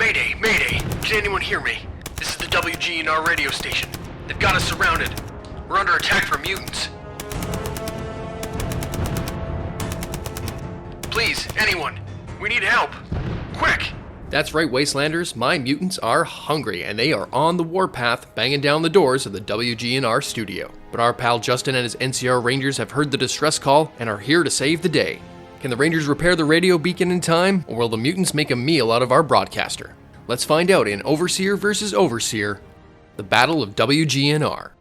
Mayday, Mayday! Can anyone hear me? This is the WGNR Radio Station. They've got us surrounded. We're under attack from mutants. Please, anyone, we need help. Quick! That's right, Wastelanders, my mutants are hungry, and they are on the warpath, banging down the doors of the WGNR studio. But our pal Justin and his NCR Rangers have heard the distress call and are here to save the day. Can the Rangers repair the radio beacon in time, or will the mutants make a meal out of our broadcaster? Let's find out in Overseer vs. Overseer, the Battle of WGNR.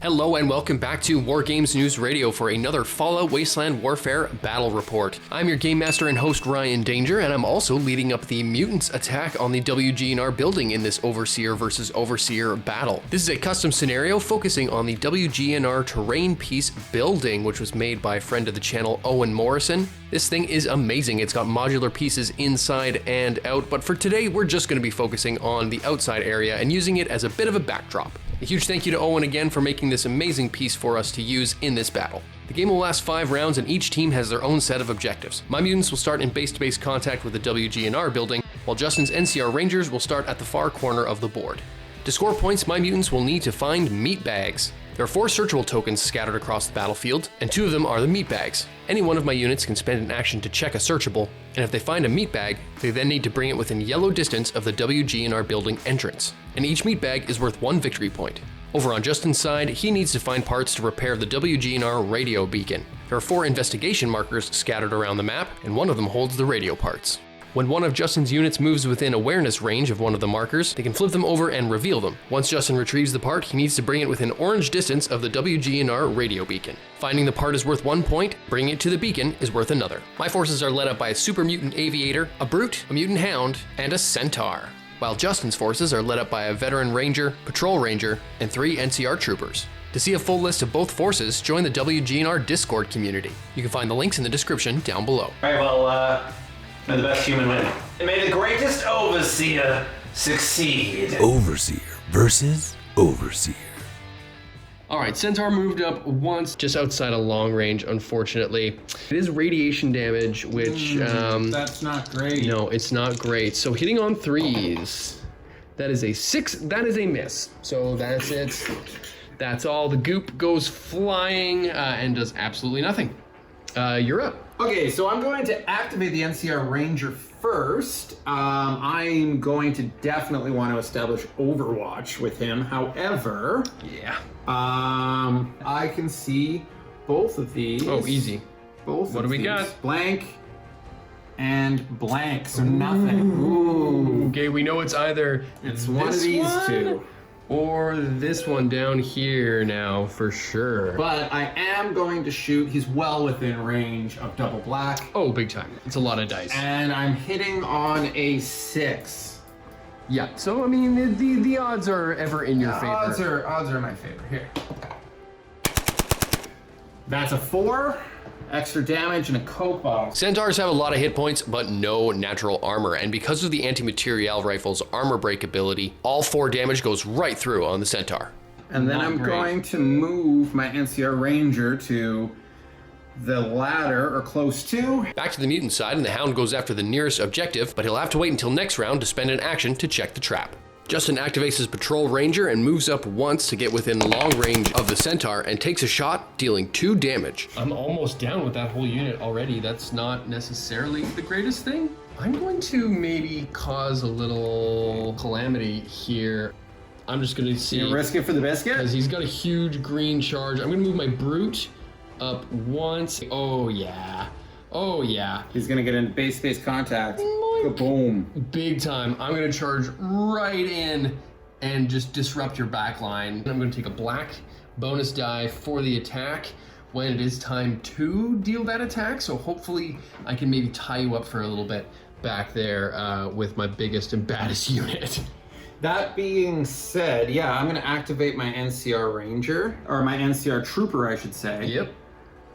Hello and welcome back to War Games News Radio for another Fallout Wasteland Warfare battle report. I'm your game master and host Ryan Danger, and I'm also leading up the mutants attack on the WGNR building in this Overseer versus Overseer battle. This is a custom scenario focusing on the WGNR terrain piece building, which was made by a friend of the channel, Owen Morrison. This thing is amazing. It's got modular pieces inside and out, but for today we're just going to be focusing on the outside area and using it as a bit of a backdrop. A huge thank you to Owen again for making this amazing piece for us to use in this battle. The game will last 5 rounds and each team has their own set of objectives. My mutants will start in base-to-base contact with the WGNR building, while Justin's NCR Rangers will start at the far corner of the board. To score points, my mutants will need to find meat bags. There are 4 searchable tokens scattered across the battlefield, and 2 of them are the meat bags. Any one of my units can spend an action to check a searchable, and if they find a meat bag, they then need to bring it within yellow distance of the WGNR building entrance. And each meat bag is worth 1 victory point. Over on Justin's side, he needs to find parts to repair the WGNR radio beacon. There are 4 investigation markers scattered around the map, and one of them holds the radio parts. When one of Justin's units moves within awareness range of one of the markers, they can flip them over and reveal them. Once Justin retrieves the part, he needs to bring it within orange distance of the WGNR radio beacon. Finding the part is worth 1 point, bringing it to the beacon is worth another. My forces are led up by a Super Mutant Aviator, a Brute, a Mutant Hound, and a Centaur, while Justin's forces are led up by a Veteran Ranger, Patrol Ranger, and 3 NCR Troopers. To see a full list of both forces, join the WGNR Discord community. You can find the links in the description down below. Alright, well, may the best human win. And may the greatest overseer succeed. Overseer versus Overseer. Alright, Centaur moved up once, just outside of long range, unfortunately. It is radiation damage, which, that's not great. No, it's not great. So hitting on 3s, that is a 6, that is a miss. So that's it. That's all. The goop goes flying and does absolutely nothing. You're up. Okay, so I'm going to activate the NCR Ranger first. I'm going to definitely want to establish Overwatch with him. However, yeah, I can see both of these. Oh, easy. Both. What of do we these. got? Blank and blank. So nothing. Ooh. Okay, we know it's either It's one of these two. Or this one down here now, for sure. But I am going to shoot. He's well within range of double black. Oh, big time. It's a lot of dice. And I'm hitting on a 6. Yeah, so I mean, the odds are ever in your favor. Odds are in my favor. Here. That's a 4. Extra damage and a Coke bottle. Centaurs have a lot of hit points, but no natural armor, and because of the anti-material rifle's armor break ability, all 4 damage goes right through on the Centaur. And then I'm going to move my NCR Ranger to the ladder, or close to. Back to the mutant side, and the Hound goes after the nearest objective, but he'll have to wait until next round to spend an action to check the trap. Justin activates his Patrol Ranger and moves up once to get within long range of the Centaur and takes a shot, dealing 2 damage. I'm almost down with that whole unit already. That's not necessarily the greatest thing. I'm going to maybe cause a little calamity here. I'm just going to see. You risk it for the biscuit? Because he's got a huge green charge. I'm going to move my Brute up once. Oh, yeah. Oh, yeah. He's going to get in base-to-base contact. Boom. Big time. I'm going to charge right in and just disrupt your back line. I'm going to take a black bonus die for the attack when it is time to deal that attack. So hopefully I can maybe tie you up for a little bit back there with my biggest and baddest unit. That being said, yeah, I'm going to activate my NCR Ranger, or my NCR Trooper, I should say. Yep.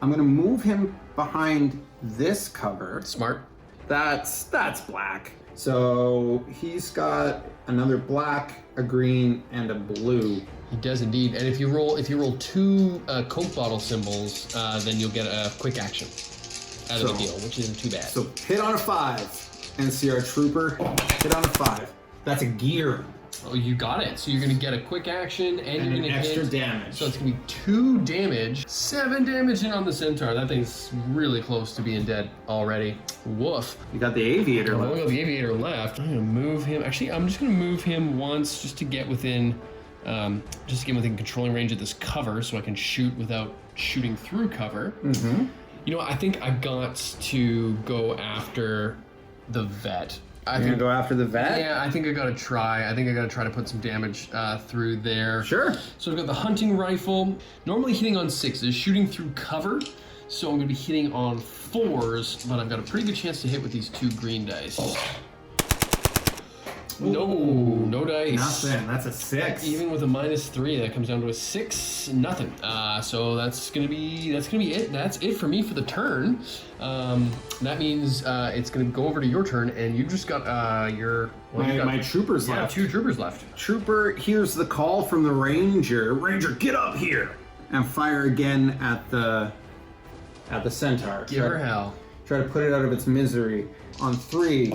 I'm going to move him behind this cover. Smart. That's black. So he's got another black, a green, and a blue. He does indeed. And if you roll 2 Coke bottle symbols, then you'll get a quick action out of the deal, which isn't too bad. So hit on a 5. NCR Trooper, hit on a 5. That's a gear. Oh, you got it. So you're going to get a quick action and you're an going to extra hit. damage. So it's going to be 2 damage. 7 damage in on the Centaur. That thing's really close to being dead already. Woof. You got the Aviator I've left. only got the Aviator left. I'm going to move him. Actually, I'm just going to move him once just to get within controlling range of this cover so I can shoot without shooting through cover. Mm-hmm. You know what? I think I got to go after the vet. You're gonna go after the vet? Yeah, I think I gotta try. I think I gotta try to put some damage through there. Sure. So I've got the hunting rifle. Normally hitting on 6s, shooting through cover. So I'm gonna be hitting on 4s, but I've got a pretty good chance to hit with these 2 green dice. No dice. Nothing. That's a 6. Even with a -3, that comes down to a 6. Nothing. So that's gonna be it. That's it for me for the turn. That means it's gonna go over to your turn, and you just got my troopers left. 2 troopers left. Trooper hears the call from the Ranger. Ranger, get up here! And fire again at the Centaur. Give her hell. Try to put it out of its misery. On 3.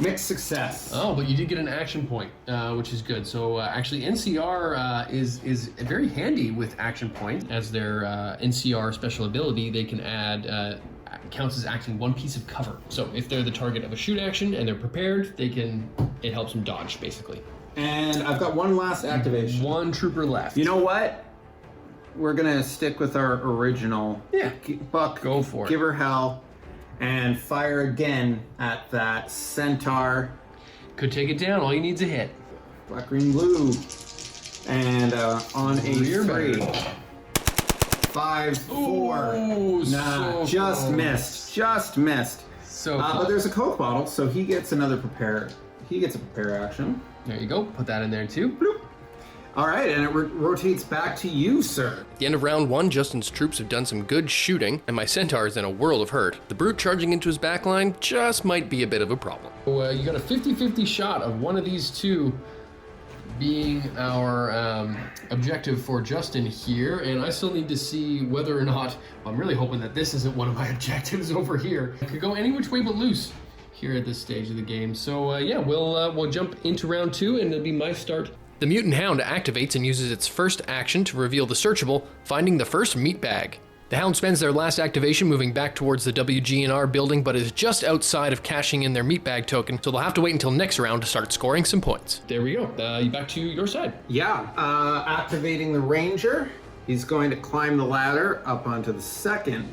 Mixed success. Oh, but you did get an action point, which is good. So actually, NCR is very handy with action point as their NCR special ability. They can add counts as acting 1 piece of cover. So if they're the target of a shoot action and they're prepared, it helps them dodge basically. And I've got one last activation. 1 trooper left. You know what? We're gonna stick with our original. Yeah. Buck. Go for it. Give her hell. And fire again at that Centaur. Could take it down. All you need's a hit. Black, green, blue. And on a Rear 3. better. 5, 4. Ooh, Nah, so just close. missed. Just missed. So But there's a Coke bottle, so he gets another prepare. He gets a prepare action. there you go. Put that in there too. Bloop. All right, and it rotates back to you, sir. At the end of round 1, Justin's troops have done some good shooting, and my Centaur is in a world of hurt. The Brute charging into his backline just might be a bit of a problem. So you got a 50-50 shot of one of these 2 being our objective for Justin here, and I still need to see whether or not, I'm really hoping that this isn't one of my objectives over here. It could go any which way but loose here at this stage of the game. So yeah, we'll jump into round 2, and it'll be my start. The Mutant Hound activates and uses its first action to reveal the searchable, finding the first meat bag. The Hound spends their last activation moving back towards the WGNR building, but is just outside of cashing in their meat bag token, so they'll have to wait until next round to start scoring some points. There we go. Back to your side. Yeah, activating the Ranger. He's going to climb the ladder up onto the 2nd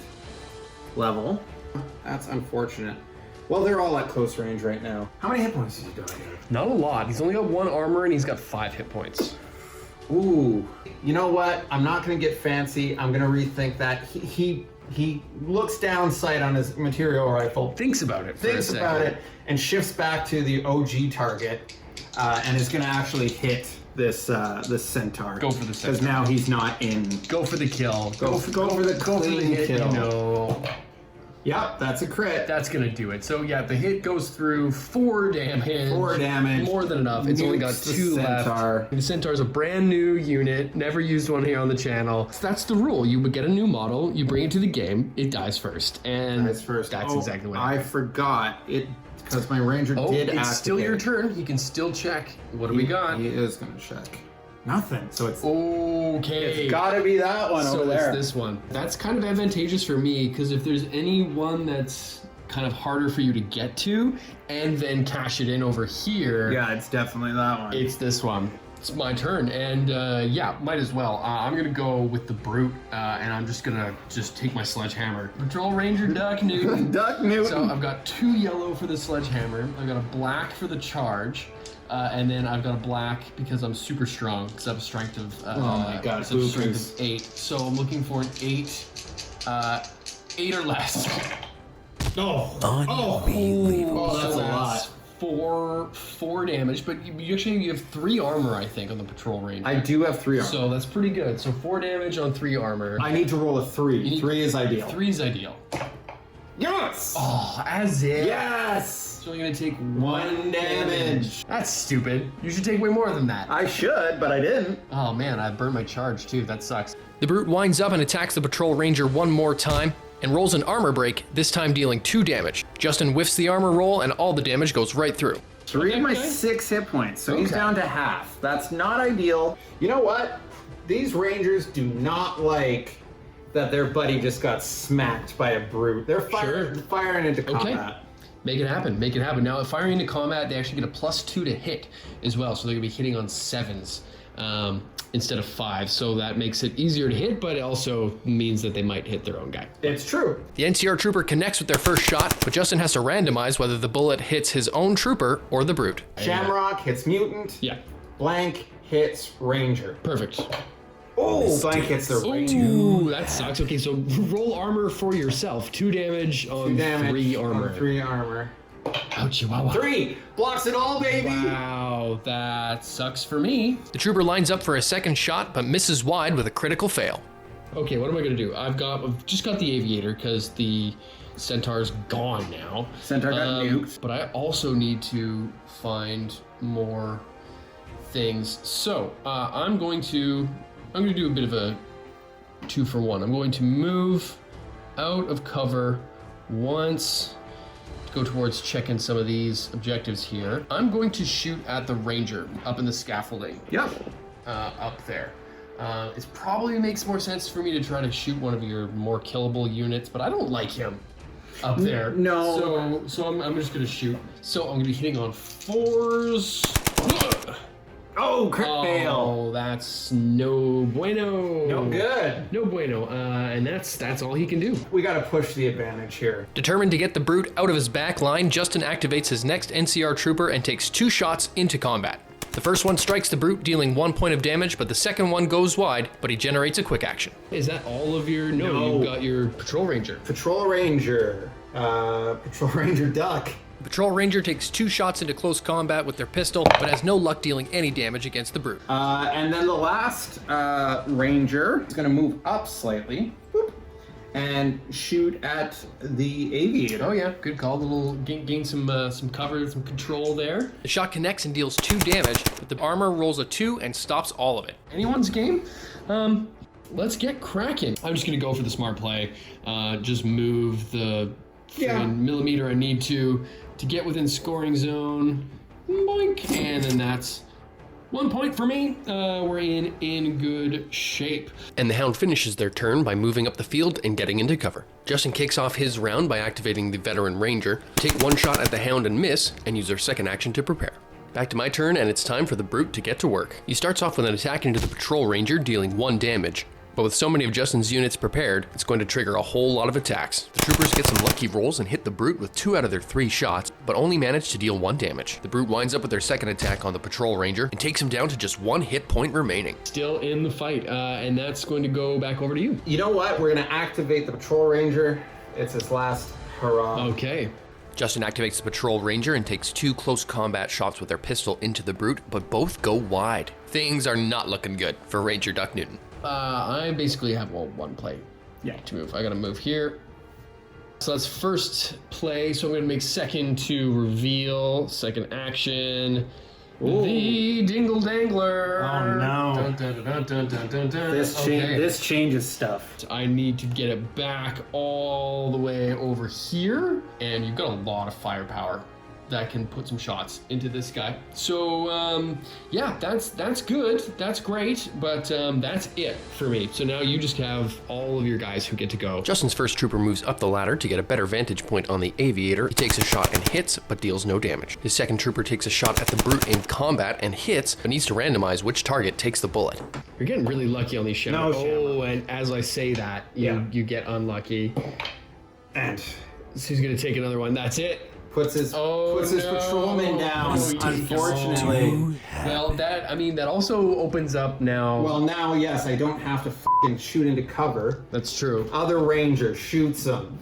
level. That's unfortunate. Well, they're all at close range right now. How many hit points has he got? Not a lot. He's only got 1 armor and he's got 5 hit points. Ooh, you know what? I'm not gonna get fancy. I'm gonna rethink that. He looks down sight on his material rifle. Thinks about it. Thinks about it and shifts back to the OG target, and is gonna actually hit this Centaur. Go for the Centaur. Because now he's not in. Go for the kill. Go for the clean hit. kill. No. Yep, that's a crit. That's gonna do it. So yeah, the hit goes through 4 damage. 4 damage. More than enough. It's only got Nukes the 2 Centaur. left. The Centaur's a brand new unit. Never used one here on the channel. So that's the rule. You would get a new model, you bring it to the game, it dies first. And Dies first. that's exactly what I happened. forgot it because my Ranger Oh, did it's activate. still your turn. You can still check. What do we got? He is gonna check. Nothing. So it's Okay. gotta be that one So over there. it's this one. That's kind of advantageous for me because if there's any one that's kind of harder for you to get to and then cash it in over here, Yeah, it's definitely that one. it's this one. It's my turn, and yeah, might as well. I'm gonna go with the Brute, and I'm just gonna take my sledgehammer. Patrol Ranger Duck Newton. Duck Newton. So I've got 2 yellow for the sledgehammer. I've got a black for the charge. And then I've got a black because I'm super strong because I have a strength of Oh my God, I have a strength bookers. of 8. So I'm looking for an 8, 8 or less. Unbelievable. Oh, that's a lot. 4 damage, but you have 3 armor, I think, on the Patrol Ranger. I do have 3 armor. So that's pretty good. So 4 damage on 3 armor. I need to roll a 3. 3 is ideal. 3 is ideal. Yes! Oh, as if. Yes! So you're gonna take 1 damage. That's stupid. You should take way more than that. I should, but I didn't. Oh man, I burned my charge too. That sucks. The Brute winds up and attacks the Patrol Ranger one more time, and rolls an armor break, this time dealing 2 damage. Justin whiffs the armor roll and all the damage goes right through. 3 of my 6 hit points, so he's down to half. That's not ideal. You know what? These Rangers do not like that their buddy just got smacked by a brute. They're firing into combat. Make it happen. Make it happen. Now, firing into combat, they actually get a +2 to hit as well, so they're going to be hitting on 7s instead of 5. So that makes it easier to hit, but it also means that they might hit their own guy. It's true. The NCR trooper connects with their first shot, but Justin has to randomize whether the bullet hits his own trooper or the brute. Shamrock hits mutant. Yeah. Blank hits ranger. Perfect. Oh, blank hits the ranger. Ooh, that sucks. Okay, so roll armor for yourself. 2 damage on 3 armor. 3 armor. Ouch, chihuahua. 3! Blocks it all, baby! Wow, that sucks for me. The trooper lines up for a second shot, but misses wide with a critical fail. Okay, what am I gonna do? I've just got the aviator, because the centaur's gone now. Centaur got nuked. But I also need to find more things. So, I'm going to do a bit of a 2-for-1. I'm going to move out of cover once, go towards checking some of these objectives here. I'm going to shoot at the ranger up in the scaffolding. Yep. Up there. It probably makes more sense for me to try to shoot one of your more killable units, but I don't like him up there. No. So I'm just gonna shoot. So I'm gonna be hitting on 4s. Oh, crit fail. Oh, that's no bueno. No good. No bueno. And that's all he can do. We gotta push the advantage here. Determined to get the brute out of his back line, Justin activates his next NCR trooper and takes 2 shots into combat. The first one strikes the brute, dealing 1 point of damage, but the second one goes wide, but he generates a quick action. Is that all of your... No, you've got your patrol ranger. Patrol ranger. Patrol ranger duck. Patrol Ranger takes 2 shots into close combat with their pistol, but has no luck dealing any damage against the brute. And then the last Ranger is going to move up slightly and shoot at the aviator. Oh yeah, good call. Gain some cover, some control there. The shot connects and deals 2 damage, but the armor rolls a 2 and stops all of it. Anyone's game? Let's get cracking. I'm just going to go for the smart play. Just move the millimeter I need to get within scoring zone. Boink. And then that's 1 point for me. We're in good shape. And the Hound finishes their turn by moving up the field and getting into cover. Justin kicks off his round by activating the Veteran Ranger, take 1 shot at the Hound and miss, and use their second action to prepare. Back to my turn, and it's time for the brute to get to work. He starts off with an attack into the Patrol Ranger, dealing 1 damage. But with so many of Justin's units prepared, it's going to trigger a whole lot of attacks. The troopers get some lucky rolls and hit the brute with 2 out of their 3 shots, but only manage to deal 1 damage. The brute winds up with their second attack on the Patrol Ranger and takes him down to just 1 hit point remaining. Still in the fight, and that's going to go back over to you. You know what? We're going to activate the Patrol Ranger. It's his last hurrah. Okay. Justin activates the Patrol Ranger and takes 2 close combat shots with their pistol into the brute, but both go wide. Things are not looking good for Ranger Duck Newton. I basically have 1 play to move. I gotta move here. So that's first play, so I'm gonna make second to reveal, second action. Ooh. The Dingle Dangler. Oh no. Dun, dun, dun, dun, dun, dun, dun. This changes stuff. I need to get it back all the way over here, and you've got a lot of firepower that can put some shots into this guy. So, yeah, that's good. That's great, but that's it for me. So now you just have all of your guys who get to go. Justin's first trooper moves up the ladder to get a better vantage point on the aviator. He takes a shot and hits, but deals no damage. His second trooper takes a shot at the brute in combat and hits, but needs to randomize which target takes the bullet. You're getting really lucky on these shamrocks. Oh, and as I say that, you get unlucky. And so he's gonna take another one. That's it. Puts his patrolman down, unfortunately. Well, that also opens up now. Well, now, yes, I don't have to fucking shoot into cover. That's true. Other Ranger shoots him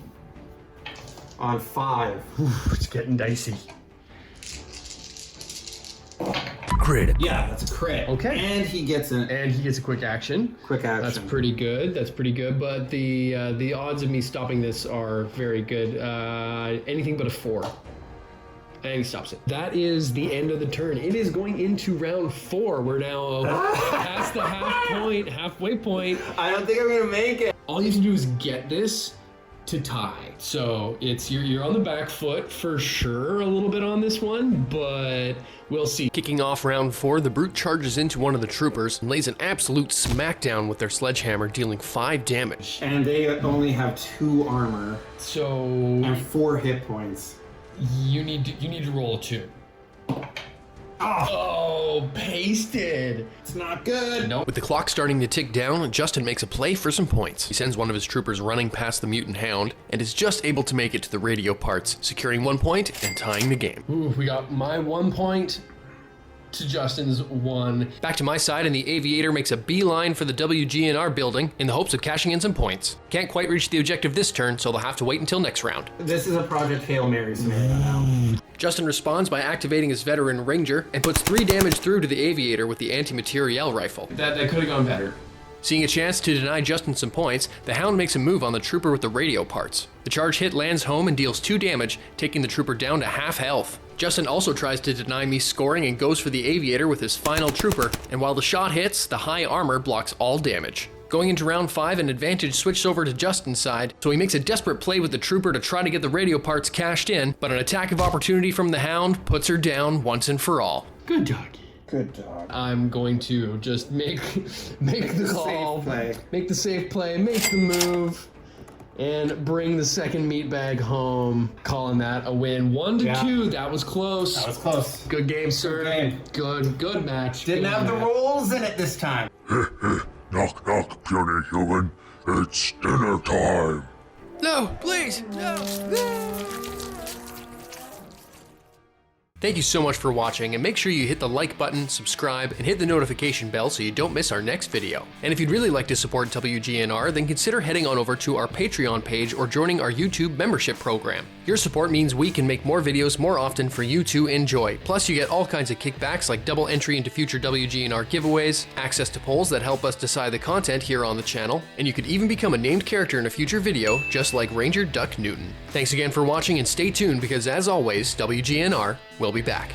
on 5. It's getting dicey. Crit. Yeah, that's a crit. Okay. And he gets a quick action. Quick action. That's pretty good. But the odds of me stopping this are very good. Anything but a 4. And he stops it. That is the end of the turn. It is going into round 4. We're now past the halfway point. I don't think I'm gonna make it. All you have to do is get this, to tie. So it's you're on the back foot for sure a little bit on this one, but we'll see. Kicking off round 4, the Brute charges into one of the troopers and lays an absolute smackdown with their sledgehammer, dealing 5 damage. And they only have 2 armor So and 4 hit points. you need to roll a 2. Oh, pasted. It's not good. Nope. With the clock starting to tick down, Justin makes a play for some points. He sends one of his troopers running past the mutant hound and is just able to make it to the radio parts, securing 1 point and tying the game. Ooh, we got my 1 point to Justin's 1. Back to my side, and the aviator makes a beeline for the WGNR building in the hopes of cashing in some points. Can't quite reach the objective this turn, so they'll have to wait until next round. This is a Project Hail Mary scenario now. Justin responds by activating his veteran ranger and puts 3 damage through to the aviator with the anti-materiel rifle. That could have gone better. Seeing a chance to deny Justin some points, the hound makes a move on the trooper with the radio parts. The charge hit lands home and deals 2 damage, taking the trooper down to half health. Justin also tries to deny me scoring and goes for the aviator with his final trooper, and while the shot hits, the high armor blocks all damage. Going into round 5, an advantage switched over to Justin's side, so he makes a desperate play with the trooper to try to get the radio parts cashed in, but an attack of opportunity from the hound puts her down once and for all. Good doggy. Good dog. I'm going to just make the call, safe play. make the safe play, make the move, and bring the second meat bag home. Calling that a win. 1-2. That was close. That was close. Good game, sir. Good game. Good match. Didn't Good have the match. rolls in it this time. Knock, knock, puny human. It's dinner time. No, please, no. Thank you so much for watching, and make sure you hit the like button, subscribe, and hit the notification bell so you don't miss our next video. And if you'd really like to support WGNR, then consider heading on over to our Patreon page or joining our YouTube membership program. Your support means we can make more videos more often for you to enjoy. Plus, you get all kinds of kickbacks like double entry into future WGNR giveaways, access to polls that help us decide the content here on the channel, and you could even become a named character in a future video, just like Ranger Duck Newton. Thanks again for watching, and stay tuned because, as always, WGNR will be back.